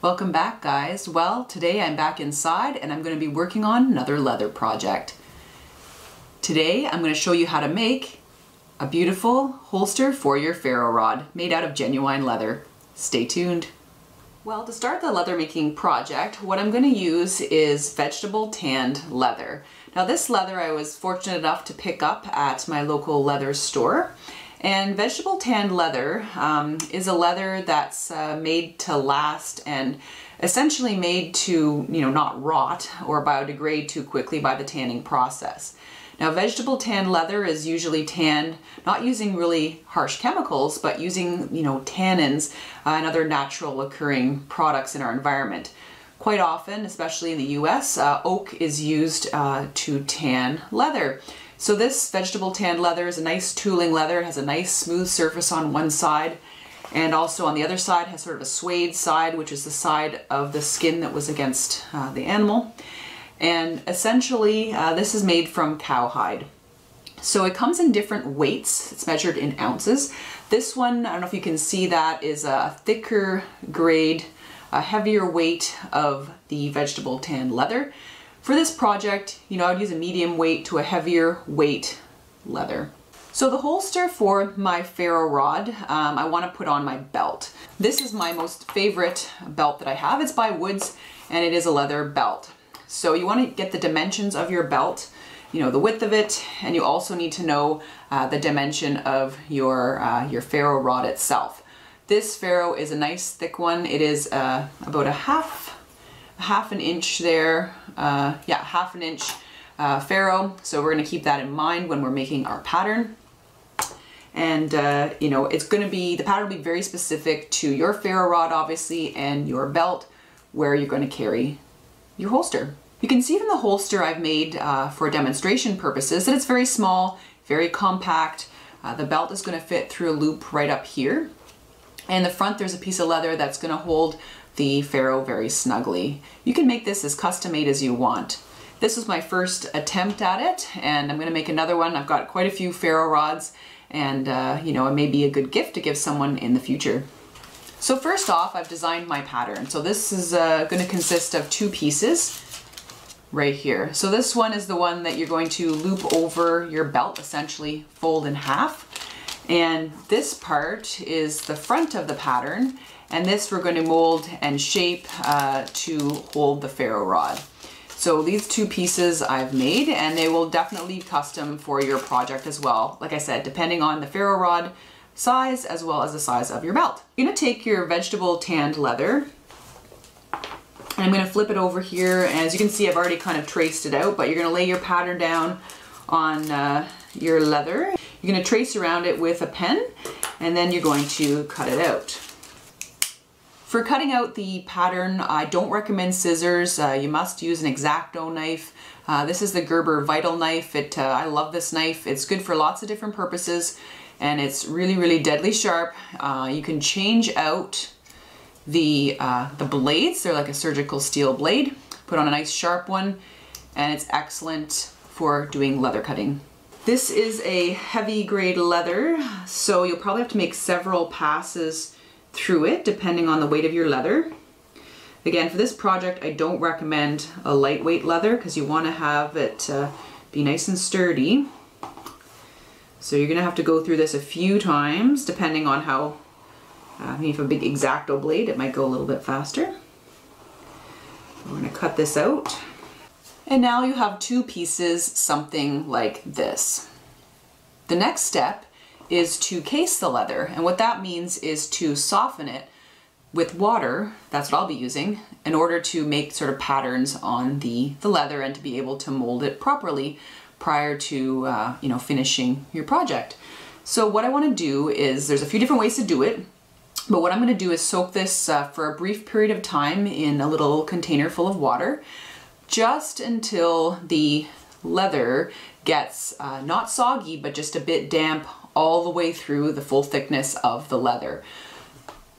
Welcome back, guys. Well, today I'm back inside and I'm going to be working on another leather project. Today I'm going to show you how to make a beautiful holster for your ferro rod made out of genuine leather. Stay tuned. Well, to start the leather making project, what I'm going to use is vegetable tanned leather. Now this leather I was fortunate enough to pick up at my local leather store. And vegetable tanned leather is a leather that's made to last and essentially made to, not rot or biodegrade too quickly by the tanning process. Now vegetable tanned leather is usually tanned not using really harsh chemicals, but using, tannins and other natural occurring products in our environment. Quite often, especially in the US, oak is used to tan leather. So this vegetable tanned leather is a nice tooling leather. It has a nice smooth surface on one side, and also on the other side has sort of a suede side, which is the side of the skin that was against the animal. And essentially this is made from cowhide. So it comes in different weights. It's measured in ounces. This one, I don't know if you can see that, is a thicker grade, a heavier weight of the vegetable tanned leather. For this project, I'd use a medium weight to a heavier weight leather. So the holster for my ferro rod, I want to put on my belt. This is my most favorite belt that I have. It's by Woods and it is a leather belt. So you want to get the dimensions of your belt, the width of it, and you also need to know the dimension of your ferro rod itself. This ferro is a nice thick one. It is about a half an inch there, half an inch ferro. So we're going to keep that in mind when we're making our pattern. And it's going to be, the pattern will be very specific to your ferro rod obviously and your belt where you're going to carry your holster. You can see from the holster I've made for demonstration purposes that it's very small, very compact. The belt is going to fit through a loop right up here. And the front there's a piece of leather that's going to hold the ferro very snugly. You can make this as custom made as you want. This was my first attempt at it, and I'm going to make another one. I've got quite a few ferro rods, and it may be a good gift to give someone in the future. So first off, I've designed my pattern. So this is going to consist of two pieces right here. So this one is the one that you're going to loop over your belt, essentially fold in half. And this part is the front of the pattern, and this we're going to mold and shape to hold the ferro rod. So these two pieces I've made, and they will definitely be custom for your project as well. Like I said, depending on the ferro rod size as well as the size of your belt. You're going to take your vegetable tanned leather, and I'm going to flip it over here. And as you can see, I've already kind of traced it out, but you're going to lay your pattern down on your leather. You're going to trace around it with a pen, and then you're going to cut it out. For cutting out the pattern, I don't recommend scissors. You must use an X-Acto knife. This is the Gerber Vital knife. I love this knife. It's good for lots of different purposes, and it's really, really deadly sharp. You can change out the blades. They're like a surgical steel blade. Put on a nice sharp one, and it's excellent for doing leather cutting. This is a heavy grade leather, so you'll probably have to make several passes through it depending on the weight of your leather. Again, for this project, I don't recommend a lightweight leather because you want to have it be nice and sturdy. So you're going to have to go through this a few times depending on how, if you have a big X-Acto blade, it might go a little bit faster. We're going to cut this out. And now you have two pieces, something like this. The next step is to case the leather, and what that means is to soften it with water. That's what I'll be using in order to make sort of patterns on the leather and to be able to mold it properly prior to finishing your project. So what I want to do is, there's a few different ways to do it, but what I'm going to do is soak this for a brief period of time in a little container full of water, just until the leather gets not soggy, but just a bit damp all the way through the full thickness of the leather.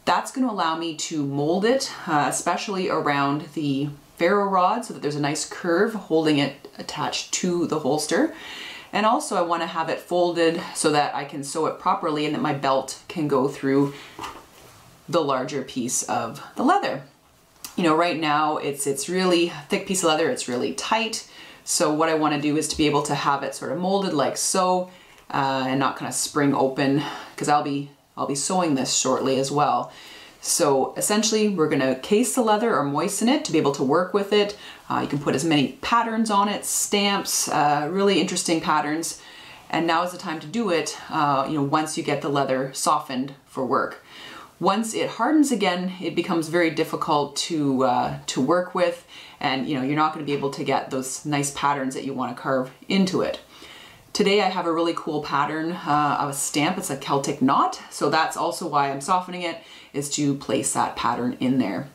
That's going to allow me to mold it, especially around the ferro rod, so that there's a nice curve holding it attached to the holster. And also I want to have it folded so that I can sew it properly and that my belt can go through the larger piece of the leather. You know, right now it's really thick piece of leather, it's really tight. So what I want to do is to be able to have it sort of molded like so, and not kind of spring open, because I'll be sewing this shortly as well. So essentially we're going to case the leather or moisten it to be able to work with it. You can put as many patterns on it, stamps, really interesting patterns. And now is the time to do it, you know, once you get the leather softened for work. Once it hardens again, it becomes very difficult to work with, and you know, you're not going to be able to get those nice patterns that you want to carve into it. Today I have a really cool pattern of a stamp. It's a Celtic knot, so that's also why I'm softening it, is to place that pattern in there.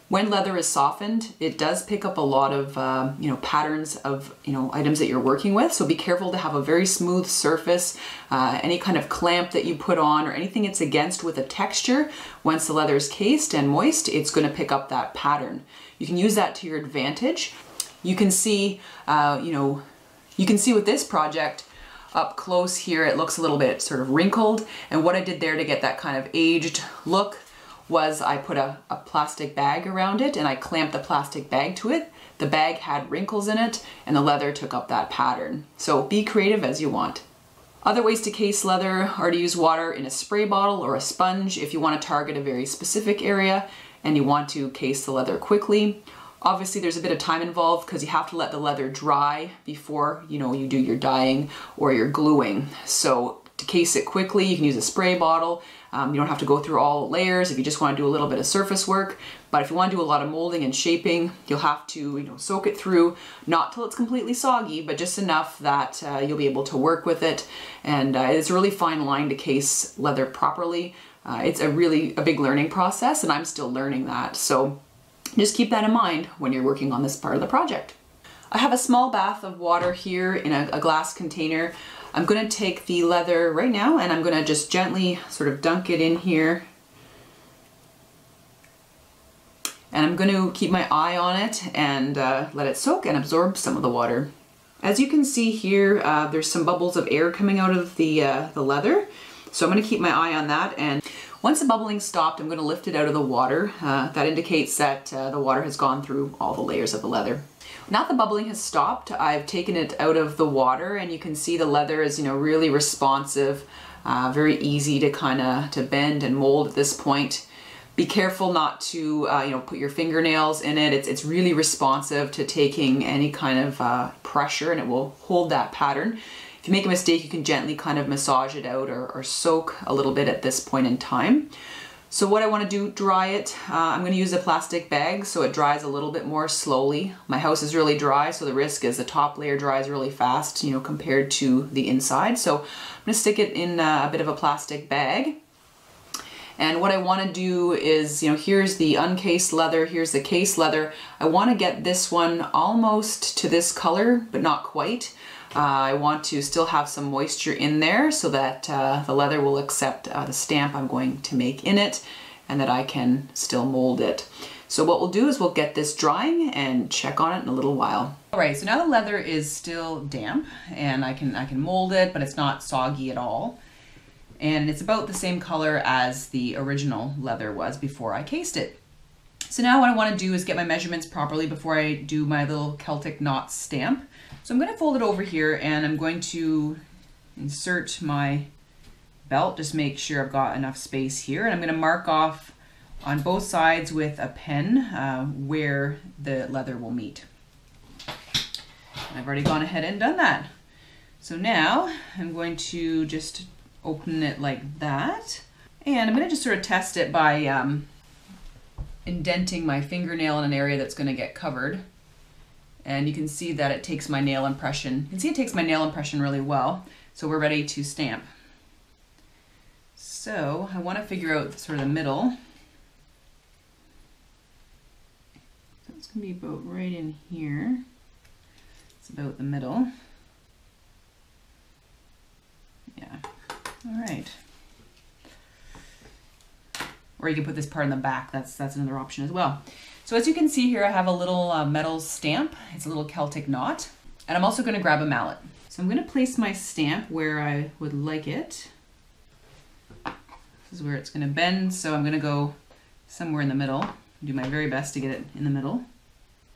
When leather is softened, it does pick up a lot of you know, patterns of, you know, items that you're working with. So be careful to have a very smooth surface. Any kind of clamp that you put on or anything it's against with a texture, once the leather is cased and moist, it's going to pick up that pattern. You can use that to your advantage. You can see, you know, you can see with this project up close here, it looks a little bit sort of wrinkled. And what I did there to get that kind of aged look was I put a plastic bag around it and I clamped the plastic bag to it. The bag had wrinkles in it and the leather took up that pattern. So be creative as you want. Other ways to case leather are to use water in a spray bottle or a sponge if you want to target a very specific area and you want to case the leather quickly. Obviously there's a bit of time involved because you have to let the leather dry before, you know, you do your dyeing or your gluing. So to case it quickly, you can use a spray bottle. You don't have to go through all layers if you just want to do a little bit of surface work. But if you want to do a lot of molding and shaping, you'll have to, you know, soak it through, not till it's completely soggy, but just enough that you'll be able to work with it. And it's a really fine line to case leather properly. It's a big learning process, and I'm still learning that. So just keep that in mind when you're working on this part of the project. I have a small bath of water here in a glass container. I'm going to take the leather right now and I'm going to just gently sort of dunk it in here. And I'm going to keep my eye on it and let it soak and absorb some of the water. As you can see here, there's some bubbles of air coming out of the leather. So I'm going to keep my eye on that, and once the bubbling stopped, I'm going to lift it out of the water. That indicates that the water has gone through all the layers of the leather. Now the bubbling has stopped, I've taken it out of the water, and you can see the leather is, you know, really responsive, very easy to bend and mold at this point. Be careful not to you know, put your fingernails in it. It's really responsive to taking any kind of pressure, and it will hold that pattern. If you make a mistake, you can gently kind of massage it out or soak a little bit at this point in time. So what I want to do, dry it. I'm going to use a plastic bag so it dries a little bit more slowly. My house is really dry, so the risk is the top layer dries really fast, you know, compared to the inside. So I'm going to stick it in a bit of a plastic bag. And what I want to do is, you know, here's the uncased leather, here's the case leather. I want to get this one almost to this color, but not quite. I want to still have some moisture in there so that the leather will accept the stamp I'm going to make in it, and that I can still mold it. So what we'll do is we'll get this drying and check on it in a little while. All right, so now the leather is still damp and I can mold it, but it's not soggy at all. And it's about the same color as the original leather was before I cased it. So now what I want to do is get my measurements properly before I do my little Celtic knot stamp. So I'm going to fold it over here and I'm going to insert my belt, just make sure I've got enough space here. And I'm going to mark off on both sides with a pen where the leather will meet. And I've already gone ahead and done that. So now I'm going to just open it like that. And I'm going to just sort of test it by indenting my fingernail in an area that's going to get covered. And you can see that it takes my nail impression. You can see it takes my nail impression really well. So we're ready to stamp. So I want to figure out sort of the middle. So it's going to be about right in here. It's about the middle. Yeah. All right. Or you can put this part in the back. That's another option as well. So as you can see here, I have a little metal stamp. It's a little Celtic knot. And I'm also going to grab a mallet. So I'm going to place my stamp where I would like it. This is where it's going to bend, so I'm going to go somewhere in the middle. do my very best to get it in the middle. You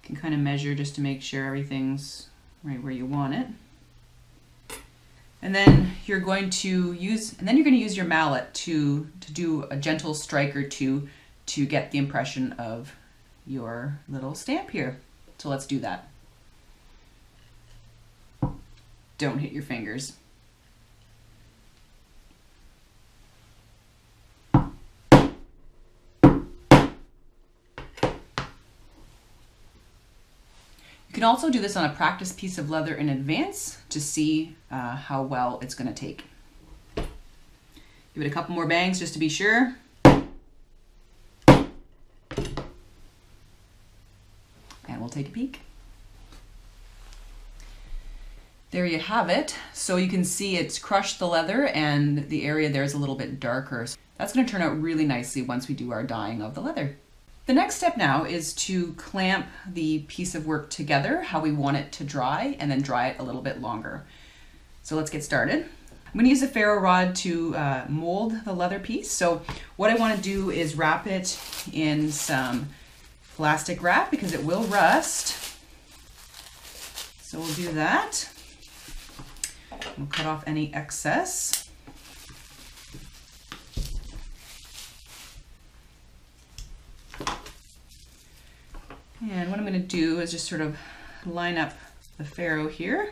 can kind of measure just to make sure everything's right where you want it. And then you're going to use your mallet to do a gentle strike or two to get the impression of your little stamp here. So let's do that. Don't hit your fingers. You can also do this on a practice piece of leather in advance to see how well it's going to take. Give it a couple more bangs just to be sure. And we'll take a peek. There you have it. So you can see it's crushed the leather and the area there is a little bit darker. So that's going to turn out really nicely once we do our dyeing of the leather. The next step now is to clamp the piece of work together how we want it to dry and then dry it a little bit longer. So let's get started. I'm going to use a ferro rod to mold the leather piece. So what I want to do is wrap it in some plastic wrap because it will rust. So we'll do that. We'll cut off any excess. And what I'm going to do is just sort of line up the ferro here.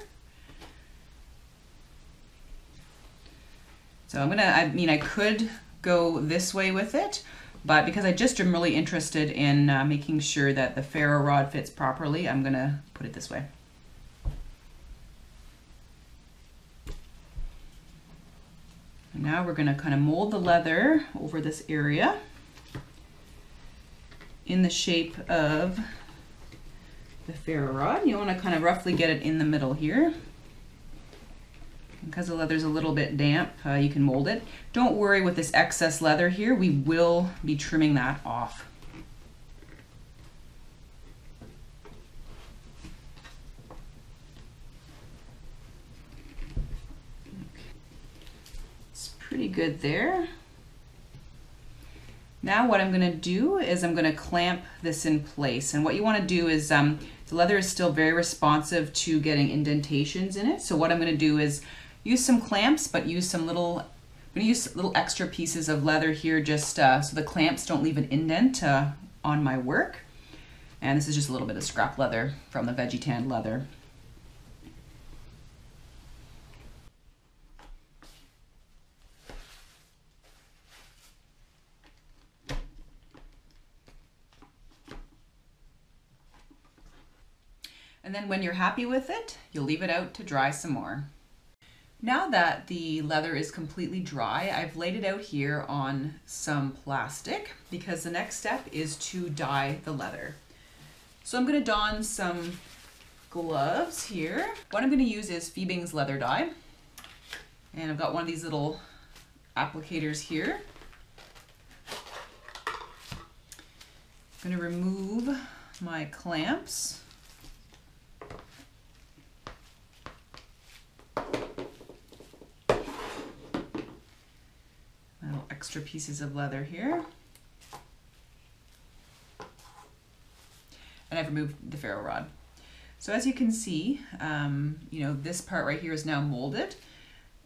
So I could go this way with it, but because I just am really interested in making sure that the ferro rod fits properly, I'm going to put it this way. And now we're going to kind of mold the leather over this area in the shape of the ferro rod. You want to kind of roughly get it in the middle here. Because the leather's a little bit damp, you can mold it. Don't worry with this excess leather here, we will be trimming that off. It's pretty good there. Now what I'm going to do is I'm going to clamp this in place. And what you want to do is, the leather is still very responsive to getting indentations in it. So what I'm going to do is use some clamps, but use some little, I'm going to use little extra pieces of leather here just so the clamps don't leave an indent on my work. And this is just a little bit of scrap leather from the veggie tanned leather. And then when you're happy with it, you'll leave it out to dry some more. Now that the leather is completely dry, I've laid it out here on some plastic because the next step is to dye the leather. So I'm going to don some gloves here. What I'm going to use is Fiebing's leather dye. And I've got one of these little applicators here. I'm going to remove my clamps. Extra pieces of leather here. And I've removed the ferro rod. So as you can see, this part right here is now molded,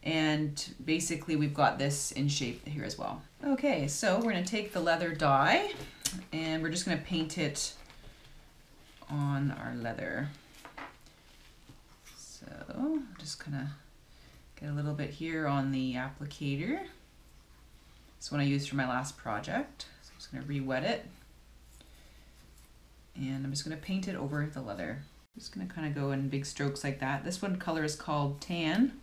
and basically we've got this in shape here as well. Okay, so we're going to take the leather dye and we're just going to paint it on our leather. So just kind of get a little bit here on the applicator. This one I used for my last project. So I'm just going to re-wet it. And I'm just going to paint it over the leather. I'm just going to kind of go in big strokes like that. This one color is called Tan.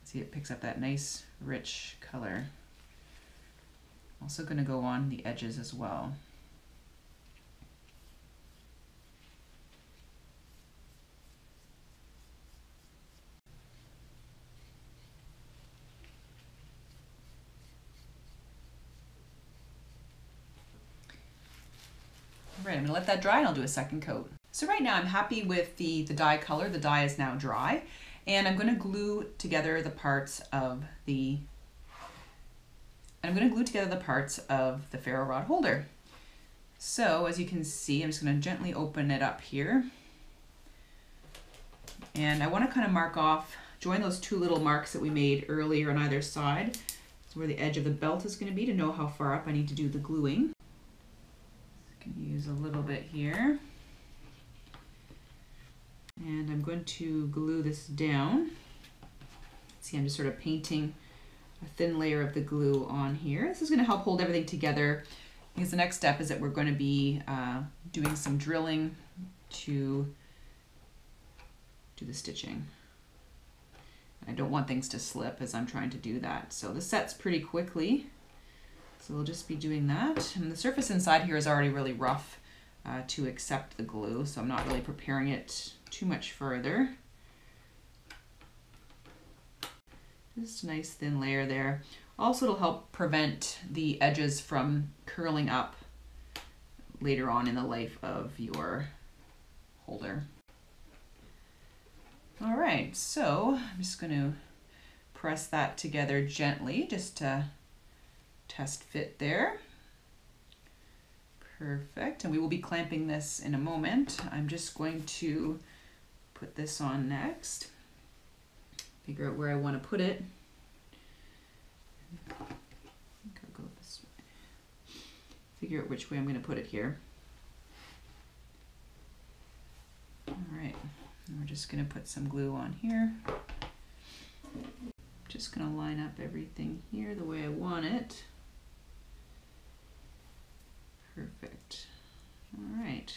See, it picks up that nice, rich color. Also going to go on the edges as well. Right, I'm going to let that dry and I'll do a second coat. So right now I'm happy with the dye color. The dye is now dry, and I'm going to glue together the parts of the And I'm going to glue together the parts of the ferro rod holder. So as you can see, I'm just going to gently open it up here. And I want to kind of mark off, join those two little marks that we made earlier on either side. So where the edge of the belt is going to be, to know how far up I need to do the gluing. I can use a little bit here. And I'm going to glue this down. See, I'm just sort of painting a thin layer of the glue on here. This is going to help hold everything together, because the next step is that we're going to be doing some drilling to do the stitching. I don't want things to slip as I'm trying to do that. So this sets pretty quickly. So we'll just be doing that. And the surface inside here is already really rough to accept the glue, so I'm not really preparing it too much further. Just a nice thin layer there. Also, it'll help prevent the edges from curling up later on in the life of your holder. All right, so I'm just going to press that together gently just to test fit there. Perfect, and we will be clamping this in a moment. I'm just going to put this on next. Figure out where I want to put it. I think I'll go this way. Figure out which way I'm going to put it here. All right. And we're just going to put some glue on here. Just going to line up everything here the way I want it. Perfect. All right.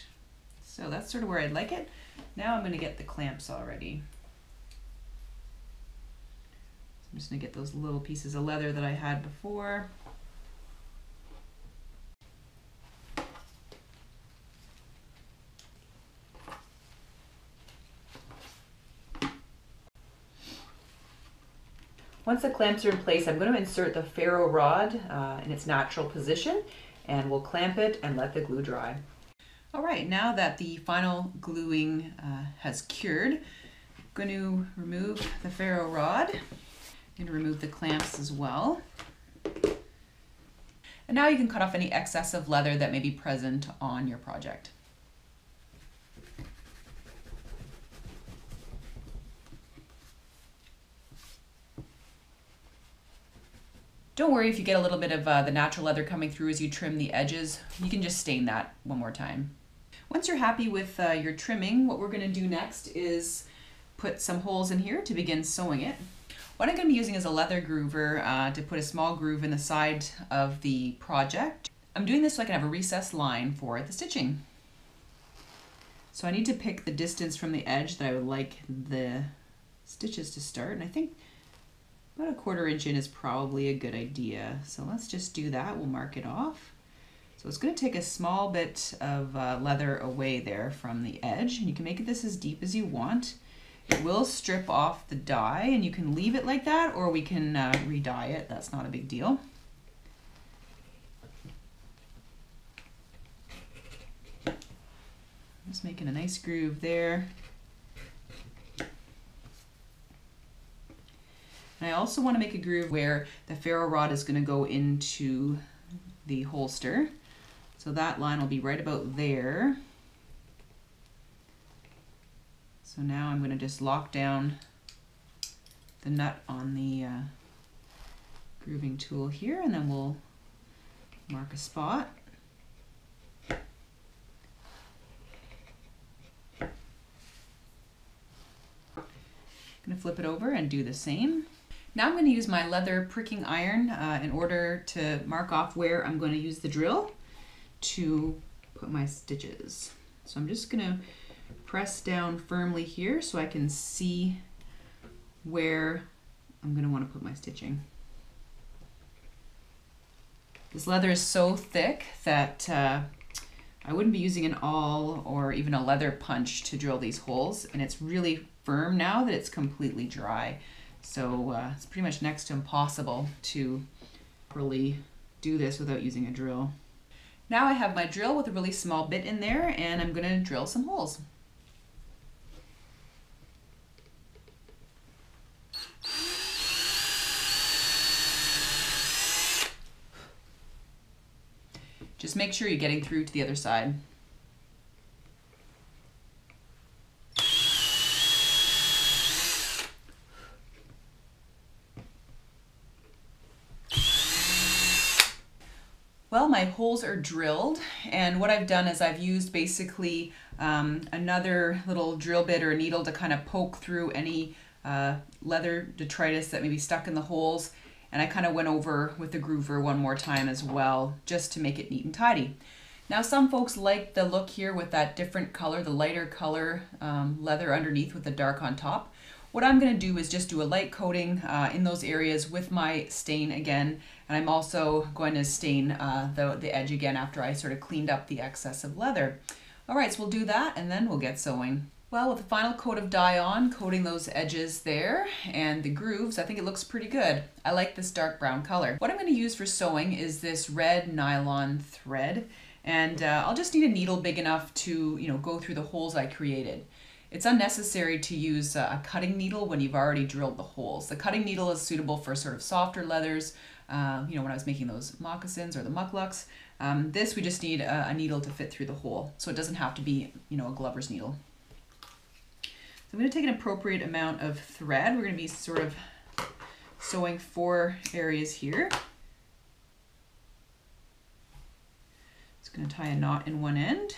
So that's sort of where I'd like it. Now I'm going to get the clamps already. So I'm just going to get those little pieces of leather that I had before. Once the clamps are in place, I'm going to insert the ferro rod in its natural position, and we'll clamp it and let the glue dry. All right, now that the final gluing has cured, I'm going to remove the ferro rod. I'm going to remove the clamps as well. And now you can cut off any excess of leather that may be present on your project. Don't worry if you get a little bit of the natural leather coming through as you trim the edges. You can just stain that one more time. Once you're happy with your trimming, what we're going to do next is put some holes in here to begin sewing it. What I'm going to be using is a leather groover to put a small groove in the side of the project. I'm doing this so I can have a recessed line for the stitching. So I need to pick the distance from the edge that I would like the stitches to start, and I think about 1/4 inch in is probably a good idea. So let's just do that. We'll mark it off. So it's going to take a small bit of leather away there from the edge, and you can make this as deep as you want. It will strip off the dye, and you can leave it like that, or we can re-dye it. That's not a big deal. Just making a nice groove there. And I also want to make a groove where the ferro rod is going to go into the holster. So that line will be right about there. So now I'm going to just lock down the nut on the grooving tool here, and then we'll mark a spot. I'm going to flip it over and do the same. Now I'm going to use my leather pricking iron in order to mark off where I'm going to use the drill to put my stitches. So I'm just going to press down firmly here so I can see where I'm going to want to put my stitching. This leather is so thick that I wouldn't be using an awl or even a leather punch to drill these holes, and it's really firm now that it's completely dry. So it's pretty much next to impossible to really do this without using a drill. Now I have my drill with a really small bit in there, and I'm going to drill some holes. Just make sure you're getting through to the other side. Well, my holes are drilled, and what I've done is I've used basically another little drill bit or a needle to kind of poke through any leather detritus that may be stuck in the holes, and I kind of went over with the groover one more time as well, just to make it neat and tidy. Now some folks like the look here with that different color, the lighter color leather underneath with the dark on top. What I'm going to do is just do a light coating in those areas with my stain again, and I'm also going to stain the edge again after I sort of cleaned up the excess of leather. Alright, so we'll do that and then we'll get sewing. Well, with the final coat of dye on, coating those edges there and the grooves, I think it looks pretty good. I like this dark brown color. What I'm going to use for sewing is this red nylon thread, and I'll just need a needle big enough to, go through the holes I created. It's unnecessary to use a cutting needle when you've already drilled the holes. The cutting needle is suitable for sort of softer leathers, when I was making those moccasins or the mucklucks. This, we just need a needle to fit through the hole, so it doesn't have to be, a glover's needle. So I'm going to take an appropriate amount of thread. We're going to be sort of sewing 4 areas here. Just going to tie a knot in one end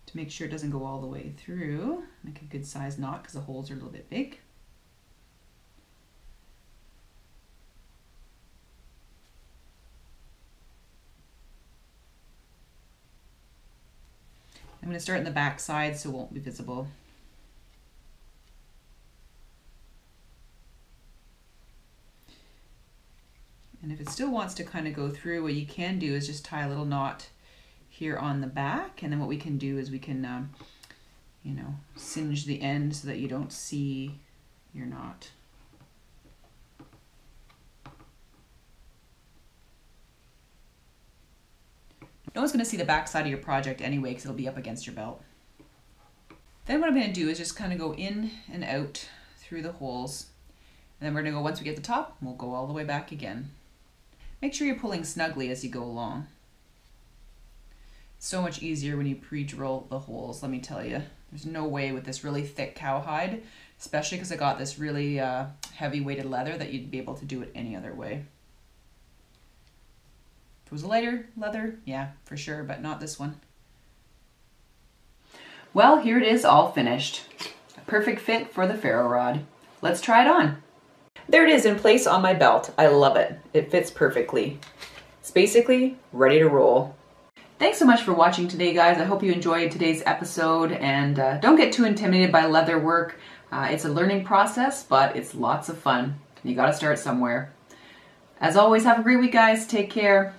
to make sure it doesn't go all the way through. Make a good size knot because the holes are a little bit big. I'm going to start in the back side so it won't be visible. And if it still wants to kind of go through, what you can do is just tie a little knot here on the back, and then what we can do is we can, singe the end so that you don't see your knot. No one's going to see the back side of your project anyway because it'll be up against your belt. Then what I'm going to do is just kind of go in and out through the holes, and then we're going to go, once we get to the top, we'll go all the way back again. Make sure you're pulling snugly as you go along. So much easier when you pre-drill the holes, let me tell you. There's no way with this really thick cowhide, especially because I got this really heavy weighted leather, that you'd be able to do it any other way. If it was a lighter leather, yeah, for sure, but not this one. Well, here it is all finished. A perfect fit for the ferro rod. Let's try it on. There it is in place on my belt. I love it. It fits perfectly. It's basically ready to roll. Thanks so much for watching today, guys. I hope you enjoyed today's episode, and don't get too intimidated by leather work. It's a learning process, but it's lots of fun. You gotta start somewhere. As always, have a great week, guys. Take care.